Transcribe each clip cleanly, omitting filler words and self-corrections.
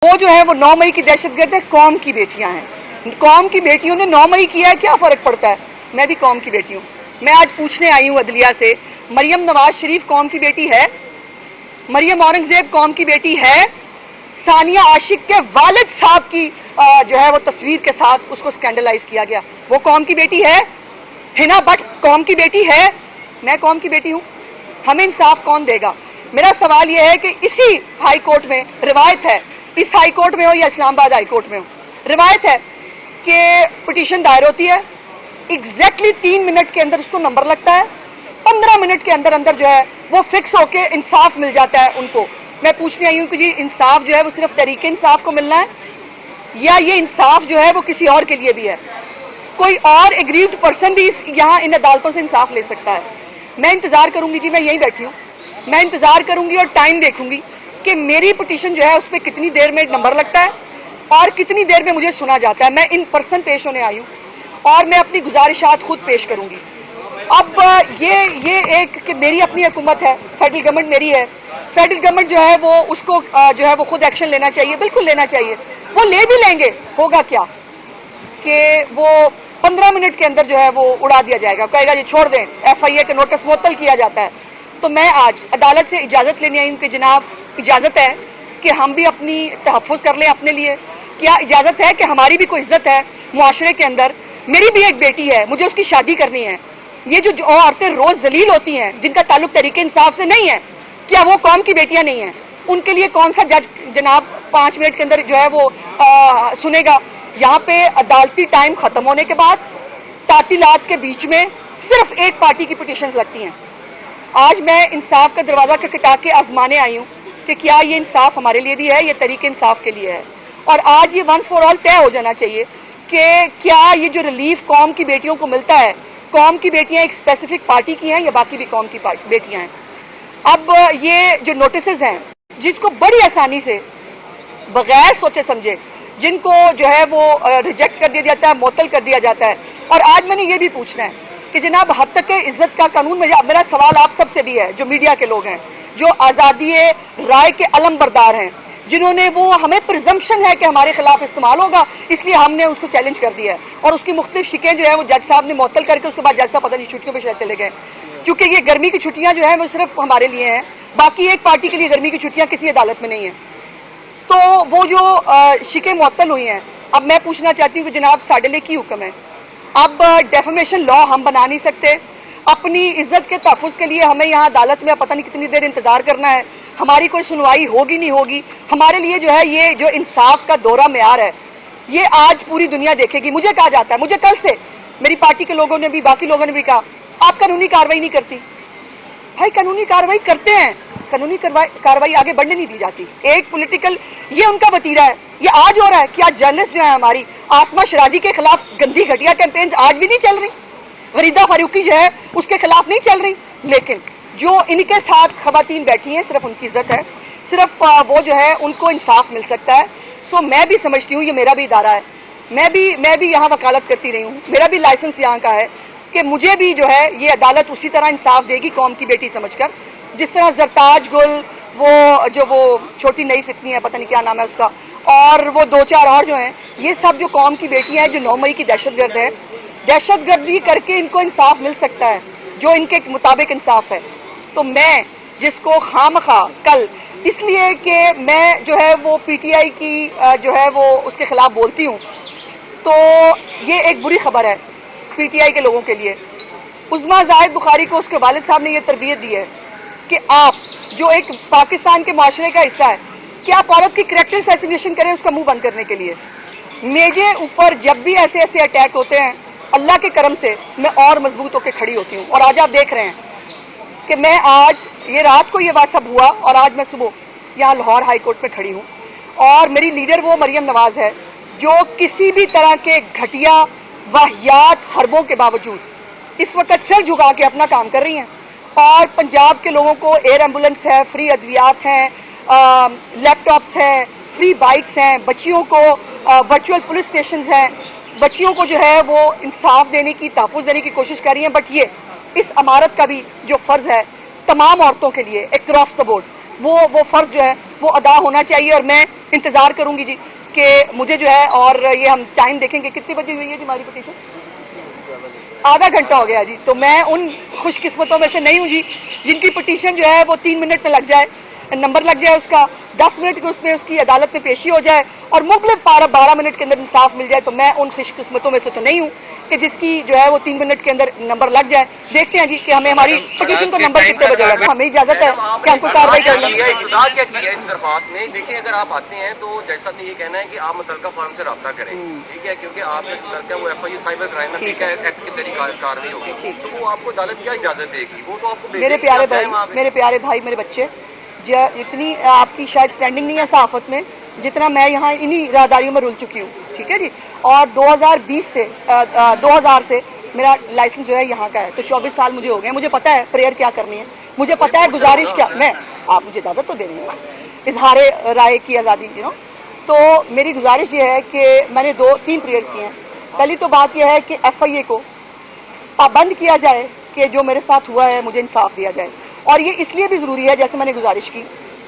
वो जो है वो 9 मई की दहशतगर्द है, कौम की बेटियां हैं। कौम की बेटियों ने 9 मई किया है, क्या फर्क पड़ता है? मैं भी कौम की बेटी हूँ। मैं आज पूछने आई हूँ अदलिया से, मरियम नवाज शरीफ कौम की बेटी है? मरियम औरंगजेब कौम की बेटी है? सानिया आशिक के वालिद साहब की जो है वो तस्वीर के साथ उसको स्कैंडलाइज किया गया, वो कौम की बेटी है? हिना भट्ट कौम की बेटी है? मैं कौम की बेटी हूँ। हमें इंसाफ कौन देगा? मेरा सवाल यह है कि इसी हाई कोर्ट में रिवायत है, इस हाई कोर्ट में हो या इस्लामाबाद हाई कोर्ट में हो, रिवायत है कि पिटीशन दायर होती है, एग्जैक्टली 3 मिनट के अंदर उसको नंबर लगता है, 15 मिनट के अंदर अंदर जो है वो फिक्स होके इंसाफ मिल जाता है उनको। मैं पूछने आई हूँ कि जी इंसाफ जो है वो सिर्फ तरीके इंसाफ को मिलना है या ये इंसाफ जो है वो किसी और के लिए भी है? कोई और एग्रीव्ड पर्सन भी यहाँ इन अदालतों से इंसाफ ले सकता है? मैं इंतजार करूंगी जी, मैं यहीं बैठी हूँ, मैं इंतजार करूंगी और टाइम देखूंगी कि मेरी पिटीशन जो है उस पर कितनी देर में नंबर लगता है और कितनी देर में मुझे सुना जाता है। मैं इन पर्सन पेश होने आई हूँ और मैं अपनी गुजारिशात खुद पेश करूंगी। अब ये एक कि मेरी अपनी हुकूमत है, फेडरल गवर्नमेंट मेरी है, फेडरल गवर्नमेंट जो है वो उसको जो है वो खुद एक्शन लेना चाहिए, बिल्कुल लेना चाहिए, वो ले भी लेंगे। होगा क्या कि वो 15 मिनट के अंदर जो है वो उड़ा दिया जाएगा, कहेगा जी छोड़ दें, FIA का नोटिस मुअत्तल किया जाता है। तो मैं आज अदालत से इजाज़त लेने आई हूँ कि जनाब इजाज़त है कि हम भी अपनी तहफ़्फ़ुज़ कर लें अपने लिए, क्या इजाज़त है कि हमारी भी कोई इज्जत है मुआशरे के अंदर? मेरी भी एक बेटी है, मुझे उसकी शादी करनी है। ये जो औरतें रोज़ जलील होती हैं जिनका ताल्लुक तरीके इंसाफ से नहीं है, क्या वो कौम की बेटियां नहीं हैं? उनके लिए कौन सा जज जनाब 5 मिनट के अंदर जो है वो सुनेगा? यहाँ पे अदालती टाइम ख़त्म होने के बाद तातीलात के बीच में सिर्फ एक पार्टी की पिटीशंस लगती हैं। आज मैं इंसाफ का दरवाज़ा खटखटा के आजमाने आई हूँ कि क्या ये इंसाफ हमारे लिए भी है, ये तरीके इंसाफ के लिए है। और आज ये वंस फॉर ऑल तय हो जाना चाहिए कि क्या ये जो रिलीफ कौम की बेटियों को मिलता है, कौम की बेटियां एक स्पेसिफिक पार्टी की हैं या बाकी भी कौम की बेटियां हैं। अब ये जो नोटिसेस हैं जिसको बड़ी आसानी से बगैर सोचे समझे जिनको जो है वो रिजेक्ट कर दिया जाता है, मुअत्तल कर दिया जाता है। और आज मैंने ये भी पूछना है कि जनाब हद तक इज्जत का कानून में, मेरा सवाल आप सबसे भी है जो मीडिया के लोग हैं, जो आज़ादी राय के अलमबरदार हैं, जिन्होंने वो हमें प्रिजम्पशन है कि हमारे खिलाफ इस्तेमाल होगा इसलिए हमने उसको चैलेंज कर दिया है और उसकी मुख्तलिफ शिकें जो है वो जज साहब ने मुअत्तल करके उसके बाद जज साहब पता नहीं छुट्टियों पे शायद चले गए, क्योंकि ये गर्मी की छुट्टियां जो है वो सिर्फ हमारे लिए हैं, बाकी एक पार्टी के लिए गर्मी की छुट्टियां किसी अदालत में नहीं है। तो वो जो शिकें मुअत्तल हुई हैं, अब मैं पूछना चाहती हूँ कि जनाब साढ़े लिए की हुक्म है? अब डेफेमेशन लॉ हम बना नहीं सकते, अपनी इज्जत के तहफ़्फ़ुज़ के लिए हमें यहाँ अदालत में पता नहीं कितनी देर इंतज़ार करना है, हमारी कोई सुनवाई होगी नहीं होगी। हमारे लिए जो है ये जो इंसाफ का दौरा मेयार है ये आज पूरी दुनिया देखेगी। मुझे कहा जाता है, मुझे कल से मेरी पार्टी के लोगों ने भी, बाकी लोगों ने भी कहा आप कानूनी कार्रवाई नहीं करती। भाई कानूनी कार्रवाई करते हैं, कानूनी कार्रवाई आगे बढ़ने नहीं दी जाती। एक पॉलिटिकल ये उनका वतीरा है, ये आज हो रहा है कि आज जर्नलिस्ट जो है हमारी आसमा शराजी के खिलाफ गंदी घटिया कैंपेन्स आज भी नहीं चल रही, गरीदा फारूकी जो है उसके खिलाफ नहीं चल रही, लेकिन जो इनके साथ खवातीन बैठी हैं सिर्फ उनकी इज्जत है, सिर्फ वो जो है उनको इंसाफ मिल सकता है। सो मैं भी समझती हूँ ये मेरा भी इदारा है, मैं भी यहाँ वकालत करती रही हूँ, मेरा भी लाइसेंस यहाँ का है कि मुझे भी जो है ये अदालत उसी तरह इंसाफ देगी कौम की बेटी समझकर, जिस तरह जरताज गुल, वो छोटी नई फितनी है, पता नहीं क्या नाम है उसका, और वो 2-4 और जो हैं, ये सब जो कौम की बेटियां हैं जो 9 मई की दहशतगर्द है, दहशतगर्दी करके इनको इंसाफ मिल सकता है जो इनके मुताबिक इंसाफ है। तो मैं जिसको खामखा कल इसलिए कि मैं जो है वो PTI की जो है वो उसके खिलाफ बोलती हूँ, तो ये एक बुरी खबर है PTI के लोगों के लिए। उज़्मा जाहिद बुखारी को उसके वालिद साहब ने ये तरबियत दी है कि आप जो एक पाकिस्तान के माशरे का हिस्सा है कि आप औरत की कैरेक्टर असैसिनेशन करें उसका मुंह बंद करने के लिए। मेरे ऊपर जब भी ऐसे ऐसे अटैक होते हैं अल्लाह के करम से मैं और मजबूत होकर खड़ी होती हूँ। और आज आप देख रहे हैं कि मैं आज ये रात को ये सब हुआ और आज मैं सुबह यहाँ लाहौर हाई कोर्ट में खड़ी हूँ और मेरी लीडर वो मरियम नवाज है जो किसी भी तरह के घटिया वाहियात हरबों के बावजूद इस वक्त सिर झुका के अपना काम कर रही हैं। और पंजाब के लोगों को एयर एम्बुलेंस है, फ्री अद्वियात हैं, लैपटॉप्स हैं, फ्री बाइक्स हैं, बच्चियों को वर्चुअल पुलिस स्टेशन हैं, बच्चियों को जो है वो इंसाफ देने की, तहफ़्फ़ुज़ देने की कोशिश कर रही हैं। बट ये इस अमारत का भी जो फ़र्ज़ है तमाम औरतों के लिए अक्रॉस द बोर्ड, वो फ़र्ज़ जो है وہ ادا ہونا چاہیے، اور میں انتظار کروں گی جی کہ مجھے جو ہے، اور یہ ہم ٹائم دیکھیں گے کتنے بجے ہوئی ہے جی ہماری پٹیشن، آدھا گھنٹہ ہو گیا جی. تو میں ان خوش قسمتوں میں سے نہیں ہوں جی جن کی پٹیشن جو ہے وہ 3 منٹ میں لگ جائے، نمبر لگ جائے اس کا، 10 منٹ میں اس کی عدالت میں پیشی ہو جائے اور مغلب 12 منٹ کے اندر انصاف مل جائے. تو میں ان خوش قسمتوں میں سے تو نہیں ہوں کہ جس کی جو ہے وہ 3 منٹ کے اندر نمبر لگ جائے. دیکھتے ہیں جی کہ ہمیں ہماری پٹیشن کو نمبر کتنے بجے لگا. ہمیں اجازت ہے کہ ہم کو کاروائی کر لیں. استدعا کیا کی ہے اس درخواست میں؟ دیکھیں اگر آپ آتے ہیں تو جیسا کہ یہ کہنا ہے کہ آپ متعلقہ فارم سے رابطہ کریں، ٹھیک ہے، کیونکہ آپ لگتا ہے وہ ایف آئی سائبر کرائم ایکٹ کے ذریعے کاروائی ہوگی، تو وہ آپ کو عدالت کیا اجازت دے گی؟ وہ تو آپ کو میرے پیارے بھائی میرے بچے، اتنی آپ کی شاید اسٹینڈنگ نہیں ہے صحافت میں جتنا میں یہاں انہی راہداریوں میں رول چکی ہوں، ٹھیک ہے جی. اور 2000 سے میرا لائسنس جو ہے یہاں کا ہے، تو 24 سال مجھے ہو گئے. مجھے پتا ہے پریئر کیا کرنی ہے، مجھے پتا ہے گزارش کیا. میں آپ مجھے اجازت تو دے رہی ہیں، اظہار رائے کی آزادی تو میری گزارش یہ ہے کہ میں نے 3 پریئرز کی ہیں. پہلی تو بات یہ ہے کہ ایف آئی اے کو پابند کیا جائے کہ جو میرے ساتھ ہوا ہے مجھے انصاف دیا جائے. اور یہ اس لیے بھی ضروری ہے، جیسے میں نے گزارش کی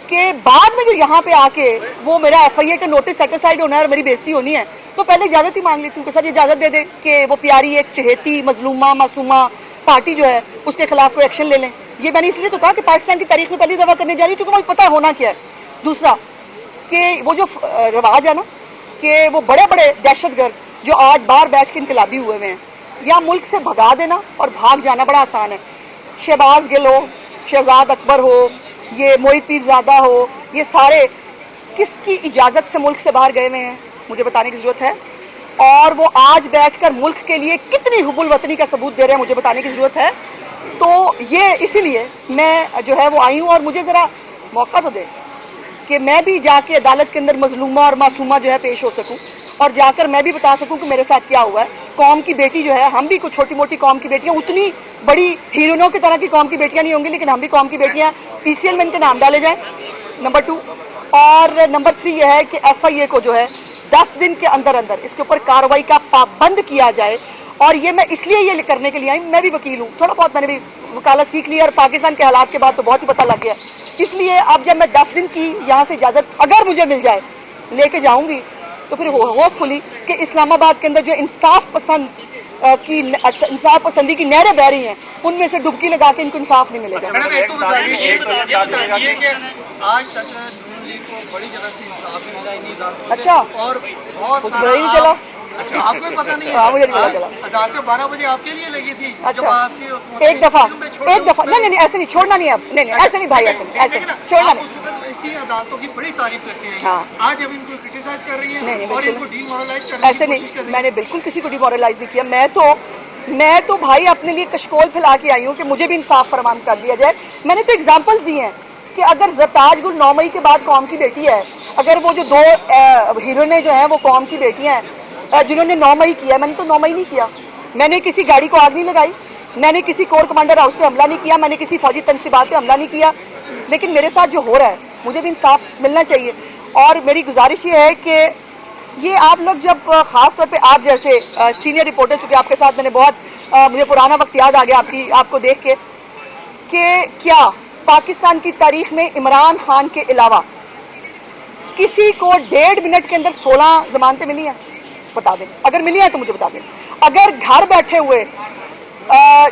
کہ بعد میں جو یہاں پہ آ کے وہ میرا ایف آئی اے کا نوٹس سیٹیسفائڈ ہونا ہے اور میری بےزتی ہونی ہے، تو پہلے اجازت ہی مانگ لیتی ہوں کہ سر یہ اجازت دے دیں کہ وہ پیاری ایک چہیتی مظلومہ معصومہ پارٹی جو ہے اس کے خلاف کوئی ایکشن لے لیں. یہ میں نے اس لیے تو کہا کہ پاکستان کی تاریخ میں پہلی دفعہ کرنے جا رہی ہوں، کیونکہ مجھے پتا ہے ہونا کیا ہے. دوسرا کہ وہ جو رواج ہے نا کہ وہ بڑے بڑے دہشت گرد جو آج باہر بیٹھ کے انقلابی ہوئے ہیں، یا ملک سے بھگا دینا اور بھاگ جانا بڑا آسان ہے. شہباز گل ہو، شہزاد اکبر ہو، یہ موہت پیرزادہ ہو، یہ سارے کس کی اجازت سے ملک سے باہر گئے ہوئے ہیں مجھے بتانے کی ضرورت ہے. اور وہ آج بیٹھ کر ملک کے لیے کتنی حب الوطنی کا ثبوت دے رہے ہیں مجھے بتانے کی ضرورت ہے. تو یہ اسی لیے میں جو ہے وہ آئی ہوں، اور مجھے ذرا موقع تو دے کہ میں بھی جا کے عدالت کے اندر مظلومہ اور معصومہ جو ہے پیش ہو سکوں، اور جا کر میں بھی بتا سکوں کہ میرے ساتھ کیا ہوا ہے. قوم کی بیٹی جو ہے، ہم بھی کچھ چھوٹی موٹی قوم کی بیٹیاں، اتنی بڑی ہیروئنوں کی طرح کی قوم کی بیٹیاں نہیں ہوں گی، لیکن ہم بھی قوم کی بیٹیاں. پی سی ایل میں ان کے نام ڈالے جائیں، نمبر 2. اور نمبر 3 یہ ہے کہ ایف آئی اے کو جو ہے 10 دن کے اندر اس کے اوپر کارروائی کا پابند کیا جائے. اور یہ میں اس لیے یہ کرنے کے لیے آئی، میں بھی وکیل ہوں، تھوڑا بہت میں نے بھی وکالت سیکھ لی، اور پاکستان کے حالات کے بعد تو بہت ہی پتہ لگ گیا. اس لیے اب جب میں 10 دن کی یہاں سے اجازت اگر مجھے مل جائے لے کے جاؤں گی، تو پھر ہوپ فلی کہ اسلام آباد کے اندر جو انصاف پسندی کی نہریں بہ رہی ہیں ان میں سے ڈبکی لگا کے ان کو انصاف نہیں ملے گا. آج تک نون لیگ کو بڑی جگہ سے انصاف ملا ہی نہیں. اچھا، اور بہت کچھ نہیں چلا. اچھا آپ کو پتہ نہیں ہاں مجھے نہیں پتا چلا. عدالت 12 بجے آپ کے لیے لگی تھی. اچھا ایک دفعہ نہیں ایسے نہیں چھوڑنا نہیں. اب نہیں ایسے نہیں بھائی، ایسے چھوڑنا نہیں. اسی عدالتوں کی بڑی تعریف کرتے ہیں، ہاں آج اب ان کو کرٹیسائز کر رہی ہیں اور ان کو ڈی مورلائز کرنے ایسے کی کوشش کر نہیں، رہی میں ہیں. نے بالکل کسی کو ڈی مورلائز نہیں کیا. میں تو بھائی اپنے لیے کشکول پھیلا کے آئی ہوں کہ مجھے بھی انصاف فراہم کر دیا جائے. میں نے تو ایگزامپلز دی ہیں کہ اگر زرتاج گل 9 مئی کے بعد قوم کی بیٹی ہے، اگر وہ جو 2 ہیروئنیں جو ہیں وہ قوم کی بیٹیاں ہیں جنہوں نے 9 مئی کیا، میں نے تو 9 مئی نہیں کیا. میں نے کسی گاڑی کو آگ نہیں لگائی، میں نے کسی کور کمانڈر ہاؤس پہ حملہ نہیں کیا، میں نے کسی فوجی تنصیبات پہ حملہ نہیں کیا. لیکن میرے ساتھ جو ہو رہا ہے مجھے بھی انصاف ملنا چاہیے. اور میری گزارش یہ ہے کہ یہ آپ لوگ جب خاص طور پہ آپ جیسے سینئر رپورٹر، چونکہ آپ کے ساتھ میں نے بہت مجھے پرانا وقت یاد آ گیا آپ کو دیکھ کے، کہ کیا پاکستان کی تاریخ میں عمران خان کے علاوہ کسی کو 1.5 منٹ کے اندر 16 ضمانتیں ملی ہیں؟ بتا دیں اگر ملی ہیں تو مجھے بتا دیں. اگر گھر بیٹھے ہوئے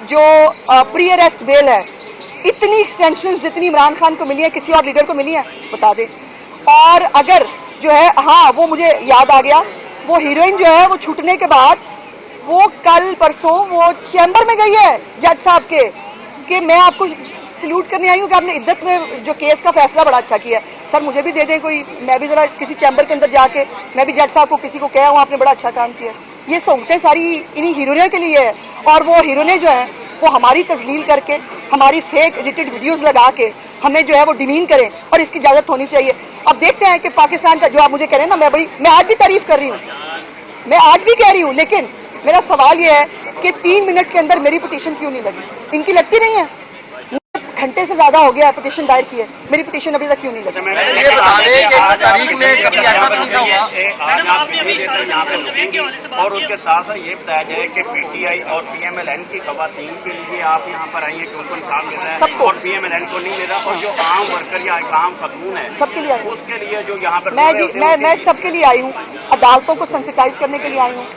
جو پری اریسٹ بیل ہے اتنی ایکسٹینشن جتنی عمران خان کو ملی ہیں کسی اور لیڈر کو ملی ہیں؟ بتا دیں. اور اگر جو ہے، ہاں وہ مجھے یاد آ گیا، وہ ہیروئن جو ہے وہ چھوٹنے کے بعد وہ کل پرسوں وہ چیمبر میں گئی ہے جج صاحب کے کہ میں آپ کو سلوٹ کرنے آئی ہوں کہ آپ نے عدت میں جو کیس کا فیصلہ بڑا اچھا کیا ہے. سر مجھے بھی دے دیں کوئی، میں بھی ذرا کسی چیمبر کے اندر جا کے میں بھی جج صاحب کو کسی کو کہا ہوں آپ نے بڑا اچھا کام کیا. یہ سہولتیں ساری انہی ہیروئنوں کے لیے ہے، اور وہ ہیروئنیں جو ہیں وہ ہماری تذلیل کر کے، ہماری فیک ایڈیٹڈ ویڈیوز لگا کے ہمیں جو ہے وہ ڈیمین کریں، اور اس کی اجازت ہونی چاہیے. اب دیکھتے ہیں کہ پاکستان کا جو آپ مجھے کہہ رہے ہیں نا، میں آج بھی تعریف کر رہی ہوں، میں آج بھی کہہ رہی ہوں، لیکن میرا سوال یہ ہے کہ 3 منٹ کے اندر میری پٹیشن کیوں نہیں لگی؟ ان کی لگتی نہیں ہے. घंटे से ज्यादा हो गया है पिटीशन दायर किए, मेरी पिटीशन अभी तक क्यों नहीं लगी? मैडम ये बता दें कि तारीख में कभी ऐसा भी नहीं हुआ आज आप कितनी देर तक यहाँ पे रुकेंगे और उसके साथ साथ ये बताया जाए कि पीटीआई और पीएमएलएन की खवातीन के लिए आप यहाँ पर आई हैं कि उनको इंसाफ मिल रहा है सबको। और पीएमएलएन को नहीं ले रहा, और जो आम वर्कर या आम खतून है सबके लिए आई हूँ। उसके लिए जो यहाँ पर मैं सबके लिए आई हूँ, अदालतों को सेंसिटाइज करने के लिए आई हूँ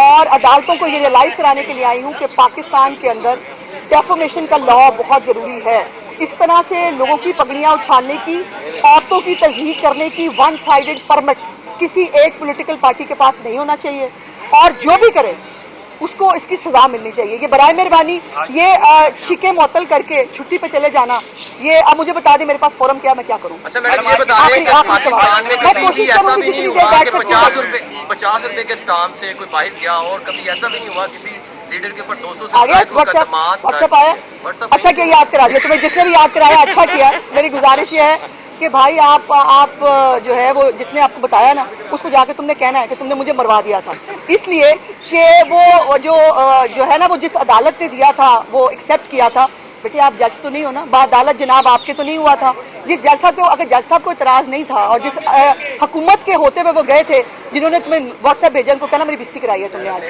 और अदालतों को ये रियलाइज कराने के लिए आई हूँ कि पाकिस्तान के अंदर डेफोमेशन का लॉ बहुत जरूरी है। इस तरह से लोगों की पगड़ियां उछालने की, औरतों की तज़हीक करने की वन साइडेड परमिट किसी एक पॉलिटिकल पार्टी के पास नहीं होना चाहिए, और जो भी करे उसको इसकी सजा मिलनी चाहिए। ये बराए मेहरबानी ये शिके मुअत्तल करके छुट्टी पे चले जाना, ये अब मुझे बता दे मेरे पास फोरम क्या, मैं क्या करूं? अच्छा मैडम ये बता दें कि पाकिस्तान में कभी भी ऐसा भी नहीं हुआ कि 50 रुपए के स्टाम्प से कोई बाहर गया, और कभी ऐसा भी नहीं हुआ किसी लीडर के ऊपर 200 से व्हाट्सएप आया। अच्छा किया याद करा दिया तुम्हें, जिसने भी याद कराया अच्छा किया। मेरी गुजारिश ये है कि भाई आप जो है वो जिसने आपको बताया ना, उसको जाके तुमने कहना है कि तुमने मुझे मरवा दिया था, इसलिए कि वो जो है ना वो जिस अदालत ने दिया था वो एक्सेप्ट किया था। बेटे आप जज तो नहीं हो ना, बाअदालत जनाब आपके तो नहीं हुआ था। जिस जज साहब को, अगर जज साहब को इतराज नहीं था और जिस हुकूमत के होते हुए वो गए थे, जिन्होंने तुम्हें व्हाट्सएप भेजा, उनको कहना मेरी बेइज्जती कराई है तुमने आज।